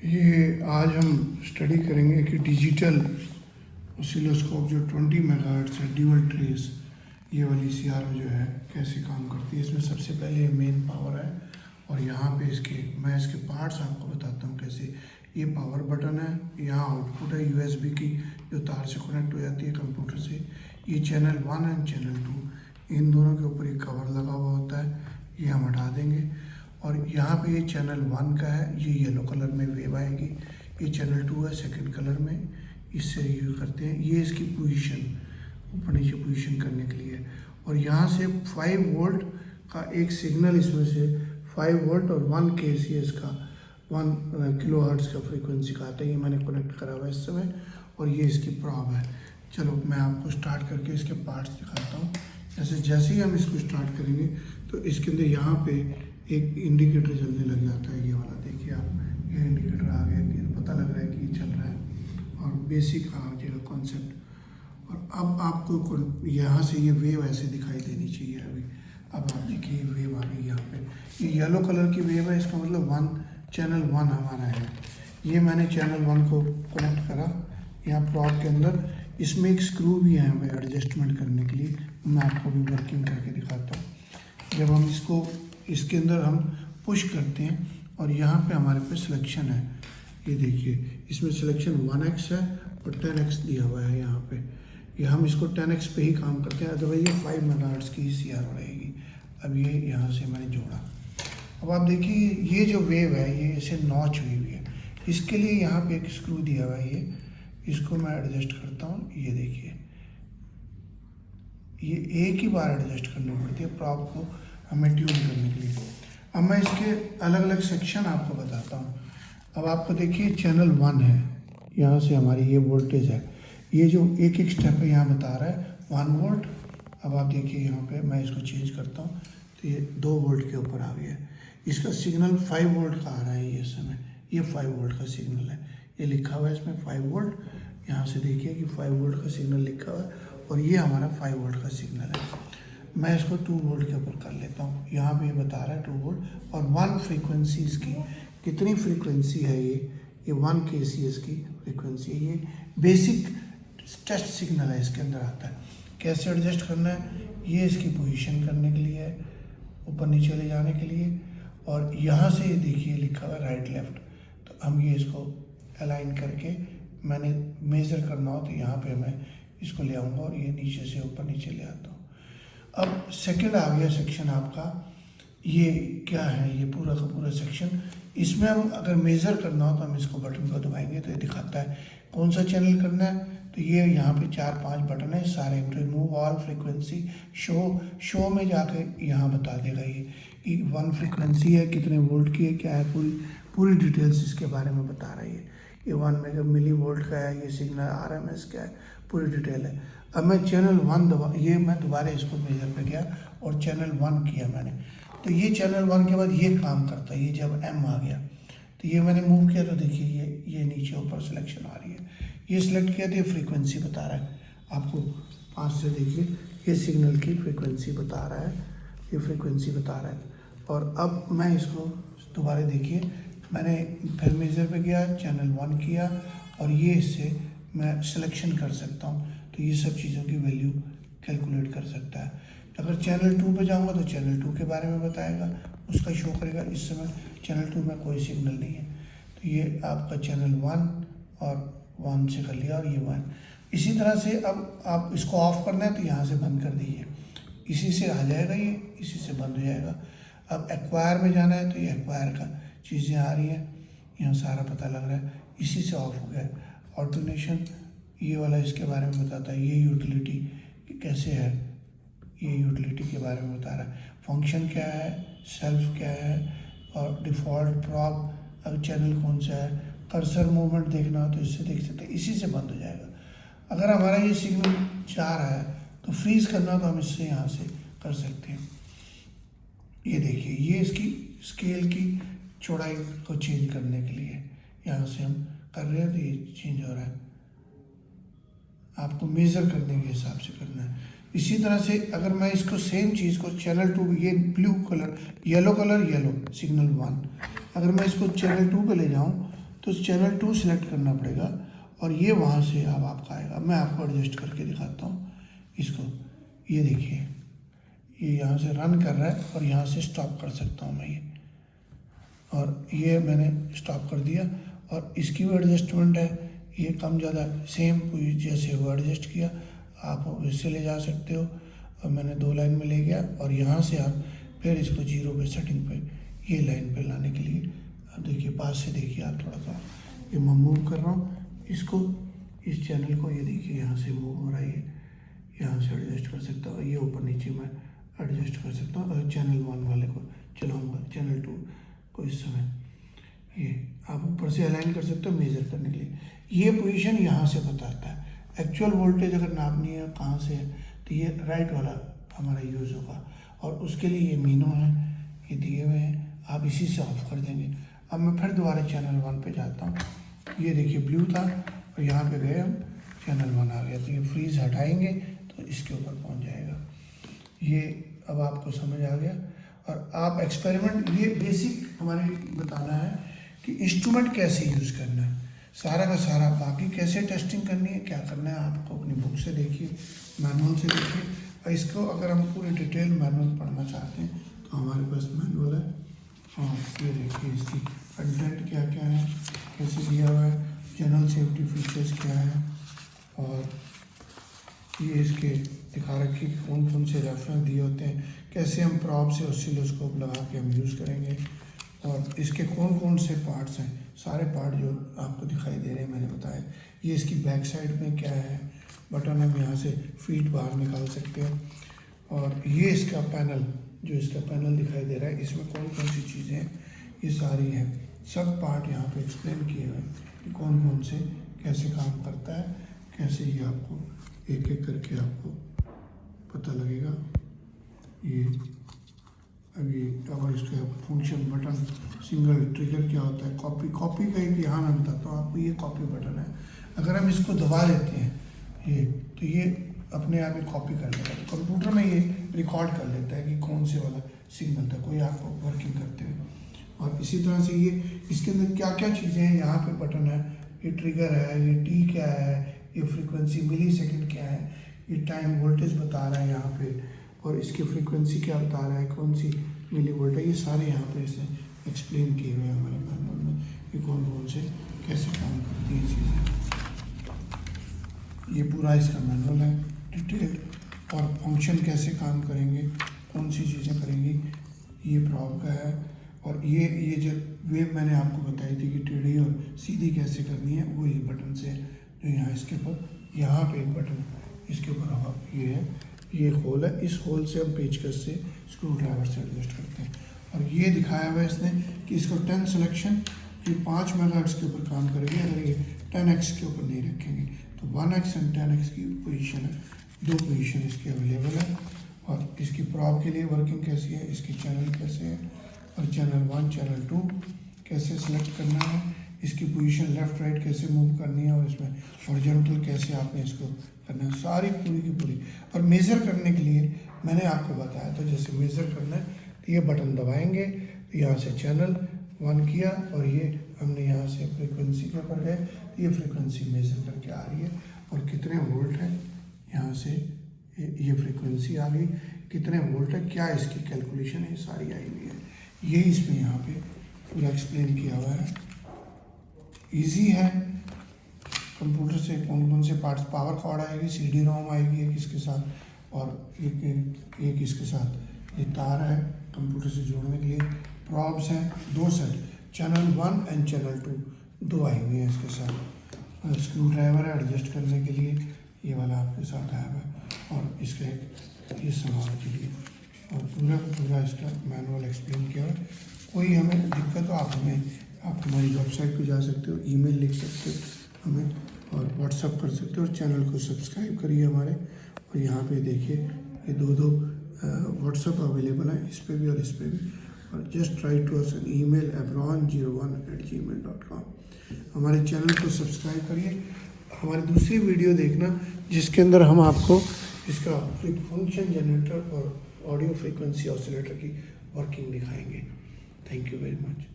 ये आज हम स्टडी करेंगे कि डिजिटल ऑसिलोस्कोप जो 20 मेगाहर्ट्ज़ है ड्यूअल ट्रेस, ये वाली सीआरओ जो है कैसे काम करती है। इसमें सबसे पहले मेन पावर है और यहाँ पे मैं इसके पार्ट्स आपको बताता हूँ कैसे। ये पावर बटन है, यहाँ आउटपुट है यूएसबी की जो तार से कनेक्ट हो जाती है कंप्यूटर से। ये चैनल 1 एंड चैनल 2, इन दोनों के ऊपर एक कवर लगा हुआ होता है, ये हम हटा देंगे। और यहाँ पे ये चैनल 1 का है, ये येलो कलर में वेव आएगी। ये चैनल 2 है सेकंड कलर में, इससे यूज़ करते हैं। ये इसकी पोजीशन ऊपर नीचे पोजीशन करने के लिए। और यहाँ से 5 वोल्ट का एक सिग्नल, इसमें से 5 वोल्ट और 1 kcs का 1 किलोहर्ट्ज़ का फ्रीक्वेंसी का आता है। ये मैंने कनेक्ट करा हुआ है इस समय, और ये इसकी प्रॉब है। चलो मैं आपको स्टार्ट करके इसके पार्ट्स दिखाता हूँ। जैसे ही हम इसको स्टार्ट करेंगे तो इसके अंदर यहाँ पे एक इंडिकेटर जलने लग जाता है। ये वाला देखिए आप, ये इंडिकेटर आ गया कि पता लग रहा है कि ये चल रहा है और बेसिक आ जाएगा कॉन्सेप्ट। और अब आपको यहाँ से ये वेव ऐसे दिखाई देनी चाहिए। अभी अब आप देखिए वेव आ गई यहाँ पे, ये येलो कलर की वेव है। इसका मतलब चैनल 1 हमारा है। ये मैंने चैनल 1 को कनेक्ट करा यहाँ प्रॉब के अंदर। इसमें एक स्क्रू भी है हमें एडजस्टमेंट करने के लिए, मैं आपको भी वर्किंग करके दिखाता हूँ। जब हम इसके अंदर हम पुश करते हैं और यहाँ पे हमारे पे सिलेक्शन है, ये देखिए इसमें सिलेक्शन 1x है और 10x दिया हुआ है यहाँ पे। ये हम इसको 10x पे ही काम करते हैं, अदरवाइज ये 5 मेगाहर्ट्ज़ की ही सीआरओ रहेगी। अब ये यहाँ से मैंने जोड़ा। अब आप देखिए ये जो वेव है ये ऐसे नॉच हुई हुई है, इसके लिए यहाँ पे एक स्क्रू दिया हुआ है। ये इसको मैं एडजस्ट करता हूँ, ये देखिए ये एक ही बार एडजस्ट करनी पड़ती है प्रॉब को हमें ट्यून करने के लिए। अब मैं इसके अलग अलग सेक्शन आपको बताता हूँ। अब आपको देखिए चैनल 1 है, यहाँ से हमारी ये वोल्टेज है। ये जो एक एक स्टेप है यहाँ बता रहा है 1 वोल्ट। अब आप देखिए यहाँ पे मैं इसको चेंज करता हूँ तो ये 2 वोल्ट के ऊपर आ गया है। इसका सिग्नल 5 वोल्ट का आ रहा है ये समय, ये 5 वोल्ट का सिग्नल है। ये लिखा हुआ है इसमें 5 वोल्ट, यहाँ से देखिए कि 5 वोल्ट का सिग्नल लिखा हुआ है और ये हमारा 5 वोल्ट का सिग्नल है। मैं इसको 2 वोल्ट के ऊपर कर लेता हूँ। यहाँ पे ये बता रहा है 2 वोल्ट और 1 फ्रीक्वेंसी इसकी कितनी फ्रीक्वेंसी है। ये 1 kcs की फ्रीक्वेंसी है। ये बेसिक टेस्ट सिग्नल है, इसके अंदर आता है। कैसे एडजस्ट करना है, ये इसकी पोजीशन करने के लिए है, ऊपर नीचे ले जाने के लिए। और यहाँ से ये देखिए लिखा हुआ है राइट लेफ्ट, तो हम ये इसको अलाइन करके मैंने मेज़र करना हो तो यहाँ पे मैं इसको ले आऊँगा और ये नीचे से ऊपर नीचे ले आता हूँ। अब सेकंड आ गया सेक्शन आपका, ये क्या है, ये पूरा का पूरा सेक्शन। इसमें हम अगर मेज़र करना हो तो हम इसको बटन को दबाएंगे तो ये दिखाता है कौन सा चैनल करना है। तो ये यहाँ पे 4-5 बटन है सारे। रिमूव ऑल फ्रीक्वेंसी, शो में जाके यहाँ बता देगा ये 1 फ्रीक्वेंसी है, कितने वोल्ट की है, क्या है, पूरी डिटेल्स इसके बारे में बता रही है। ये 1 मिली वोल्ट का है, ये सिग्नल RMS का है, पूरी डिटेल है। अब मैं चैनल 1 मैं दोबारा इसको मेजर पे गया और चैनल 1 किया मैंने, तो ये चैनल 1 के बाद ये काम करता है। ये जब M आ गया तो ये मैंने मूव किया तो देखिए ये नीचे ऊपर सिलेक्शन आ रही है। ये सिलेक्ट किया तो ये फ्रीक्वेंसी बता रहा है आपको, पास से देखिए ये सिग्नल की फ्रीक्वेंसी बता रहा है, ये फ्रीक्वेंसी बता रहा है। और अब मैं इसको दोबारा देखिए, मैंने फिर मेजर पे गया, चैनल 1 किया और ये इससे मैं सिलेक्शन कर सकता हूँ, तो ये सब चीज़ों की वैल्यू कैलकुलेट कर सकता है। अगर चैनल 2 पे जाऊँगा तो चैनल 2 के बारे में बताएगा, उसका शो करेगा। इस समय चैनल 2 में कोई सिग्नल नहीं है, तो ये आपका चैनल 1 और 1 से कर लिया और ये 1। इसी तरह से अब आप इसको ऑफ करना है तो यहाँ से बंद कर दीजिए, इसी से आ जाएगा ये, इसी से बंद हो जाएगा। अब एक्वायर में जाना है तो ये एक्वायर का चीज़ें आ रही हैं, यहाँ सारा पता लग रहा है, इसी से ऑफ हो गया। ऑटोनेशन ये वाला इसके बारे में बताता है, ये यूटिलिटी कैसे है, ये यूटिलिटी के बारे में बता रहा है। फंक्शन क्या है, सेल्फ क्या है और डिफ़ॉल्ट प्रॉब, अब चैनल कौन सा है। कर्सर मूवमेंट देखना हो तो इससे देख सकते हैं, इसी से बंद हो जाएगा। अगर हमारा ये सिग्नल जा रहा है तो फ्रीज़ करना हो तो हम इससे यहाँ से कर सकते हैं। ये देखिए ये इसकी स्केल की चौड़ाई को चेंज करने के लिए यहाँ से हम कर रहे हैं तो ये चेंज हो रहा है। आपको मेज़र करने के हिसाब से करना है। इसी तरह से अगर मैं इसको सेम चीज़ को चैनल 2, ये ब्लू कलर येलो सिग्नल 1, अगर मैं इसको चैनल 2 पे ले जाऊँ तो चैनल 2 सिलेक्ट करना पड़ेगा और ये वहाँ से अब आपका आएगा। मैं आपको एडजस्ट करके दिखाता हूँ इसको। ये देखिए, ये यहाँ से रन कर रहा है और यहाँ से स्टॉप कर सकता हूँ मैं ये, और ये मैंने स्टॉप कर दिया। और इसकी भी एडजस्टमेंट है, ये कम ज़्यादा सेम जैसे वो एडजस्ट किया आप इससे ले जा सकते हो। और मैंने 2 लाइन में ले गया और यहाँ से आप फिर इसको 0 पे सेटिंग पे ये लाइन पे लाने के लिए अब देखिए, पास से देखिए आप थोड़ा सा, ये मैं मूव कर रहा हूँ इसको, इस चैनल को। ये देखिए यहाँ से मूव हो रहा है, ये यहाँ से एडजस्ट कर सकता हूँ, ये ऊपर नीचे मैं एडजस्ट कर सकता हूँ। और चैनल 1 वाले को चलाऊँगा, चैनल 2 को इस समय ये आप ऊपर से अलाइन कर सकते हो मेज़र करने के लिए। ये पोजीशन यहाँ से बताता है एक्चुअल वोल्टेज अगर नापनी है कहाँ से है, तो ये राइट वाला हमारा यूज़ होगा। और उसके लिए ये मीनो है, ये दिए हुए हैं, आप इसी से ऑफ कर देंगे। अब मैं फिर दोबारा चैनल 1 पे जाता हूँ। ये देखिए ब्लू था और यहाँ पे गए हम, चैनल 1 आ गया। तो ये फ्रीज हटाएंगे तो इसके ऊपर पहुँच जाएगा। ये अब आपको समझ आ गया। और आप एक्सपेरिमेंट, ये बेसिक हमारे बताना है कि इंस्ट्रूमेंट कैसे यूज़ करना है, सारा का सारा। बाकी कैसे टेस्टिंग करनी है, क्या करना है, आपको अपनी बुक से देखिए, मैनुअल से देखिए। और इसको अगर हम पूरी डिटेल मैनुअल पढ़ना चाहते हैं तो हमारे पास मैनुअल है। हाँ, ये देखिए इसकी कंटेंट क्या क्या है, कैसे दिया हुआ है, जनरल सेफ्टी फीचर्स क्या है, और ये इसके दिखा रखी कि कौन कौन से रेफरेंस दिए होते हैं, कैसे हम प्रॉप से ऑसिलोस्कोप लगा के हम यूज़ करेंगे, और इसके कौन कौन से पार्ट्स हैं, सारे पार्ट जो आपको दिखाई दे रहे हैं मैंने बताया। ये इसकी बैक साइड में क्या है, बटन हम यहाँ से फीट बाहर निकाल सकते हैं। और ये इसका पैनल, जो इसका पैनल दिखाई दे रहा है, इसमें कौन कौन सी चीज़ें हैं, ये सारी हैं, सब पार्ट यहाँ पे एक्सप्लेन किए हुए हैं कि कौन कौन से कैसे काम करता है, कैसे ये आपको एक एक करके आपको पता लगेगा। ये अभी अब इसका फंक्शन बटन, सिंगल ट्रिगर क्या होता है, कॉपी का एक यहाँ मैं बताता हूँ आपको। ये कॉपी बटन है, अगर हम इसको दबा लेते हैं ये, तो ये अपने आप ही कॉपी कर लेता है। कंप्यूटर में ये रिकॉर्ड कर लेता है कि कौन से वाला सिग्नल था, कोई आपको वर्किंग करते हुए। और इसी तरह से ये इसके अंदर क्या क्या चीज़ें हैं, यहाँ पे बटन है, ये ट्रिगर है, ये टी क्या है, ये फ्रीक्वेंसी मिली सेकेंड क्या है, ये टाइम वोल्टेज बता रहा है यहाँ पे, और इसकी फ्रीक्वेंसी क्या बता रहा है, कौन सी मिली वोल्ट है, ये सारे यहाँ पे इसने एक्सप्लेन किए हुए हैं हमारे मैनुअल में कि कौन कौन से कैसे काम करती हैं चीज़ें। ये पूरा इसका मैनुअल है डिटेल, और फंक्शन कैसे काम करेंगे, कौन सी चीज़ें करेंगी, ये प्रॉब का है। और ये जो वेव मैंने आपको बताई थी कि टेढ़ी और सीधी कैसे करनी है, वो ये बटन से जो यहाँ इसके ऊपर, यहाँ पे एक बटन इसके ऊपर ये है, ये होल है, इस होल से हम पेचकस से स्क्रू ड्राइवर से एडजस्ट करते हैं। और ये दिखाया हुआ है इसने कि इसको 10 सिलेक्शन, ये 5 मेगाहर्ट्ज़ के ऊपर काम करेगी। अगर ये 10x के ऊपर नहीं रखेंगे तो 1x एंड 10x की पोजीशन है, 2 पोजीशन इसकी अवेलेबल है। और इसकी प्रॉब के लिए वर्किंग कैसी है, इसकी चैनल कैसे है, और चैनल 1 चैनल 2 कैसे सिलेक्ट करना है, इसकी पोजीशन लेफ़्ट राइट कैसे मूव करनी है, और इसमें हॉरिजॉन्टल कैसे आपने इसको करना है, सारी पूरी की पूरी। और मेज़र करने के लिए मैंने आपको बताया था, जैसे मेज़र करना है तो ये बटन दबाएंगे तो यहाँ से चैनल 1 किया, और ये हमने यहाँ से फ्रीक्वेंसी के ऊपर गए, ये फ्रीक्वेंसी मेज़र करके आ रही है, और कितने वोल्ट है, यहाँ से ये फ्रीक्वेंसी आ गई, कितने वोल्ट है, क्या इसकी कैलकुलेशन है, सारी आई हुई है। ये इसमें यहाँ पे पूरा एक्सप्लेन किया हुआ है, इजी है। कंप्यूटर से कौन कौन से पार्ट्स, पावर कॉर्ड आएगी, CD रोम आएगी एक इसके साथ, और एक इसके साथ ये तार है कंप्यूटर से जोड़ने के लिए। प्रॉब्स हैं 2 सेट, चैनल 1 एंड चैनल 2, 2 आई हुई हैं इसके साथ। स्क्रू ड्राइवर है एडजस्ट करने के लिए, ये वाला आपके साथ आया हुआ है, और इसका एक ये संभाल के लिए, और पूरा इसका मैनुअल एक्सप्लेन किया है। कोई हमें दिक्कत हो आप हमारी वेबसाइट पे जा सकते हो, ईमेल लिख सकते हो हमें, और व्हाट्सअप कर सकते हो। और चैनल को सब्सक्राइब करिए हमारे, और यहाँ पे देखिए ये 2 व्हाट्सअप अवेलेबल है, इस पर भी और इस पर भी। और just write to us an email abron01@gmail.com। हमारे चैनल को सब्सक्राइब करिए, हमारी दूसरी वीडियो देखना जिसके अंदर हम आपको इसका फंक्शन जनरेटर और ऑडियो फ्रीक्वेंसी ऑसिलेटर की वर्किंग दिखाएंगे। Thank you very much.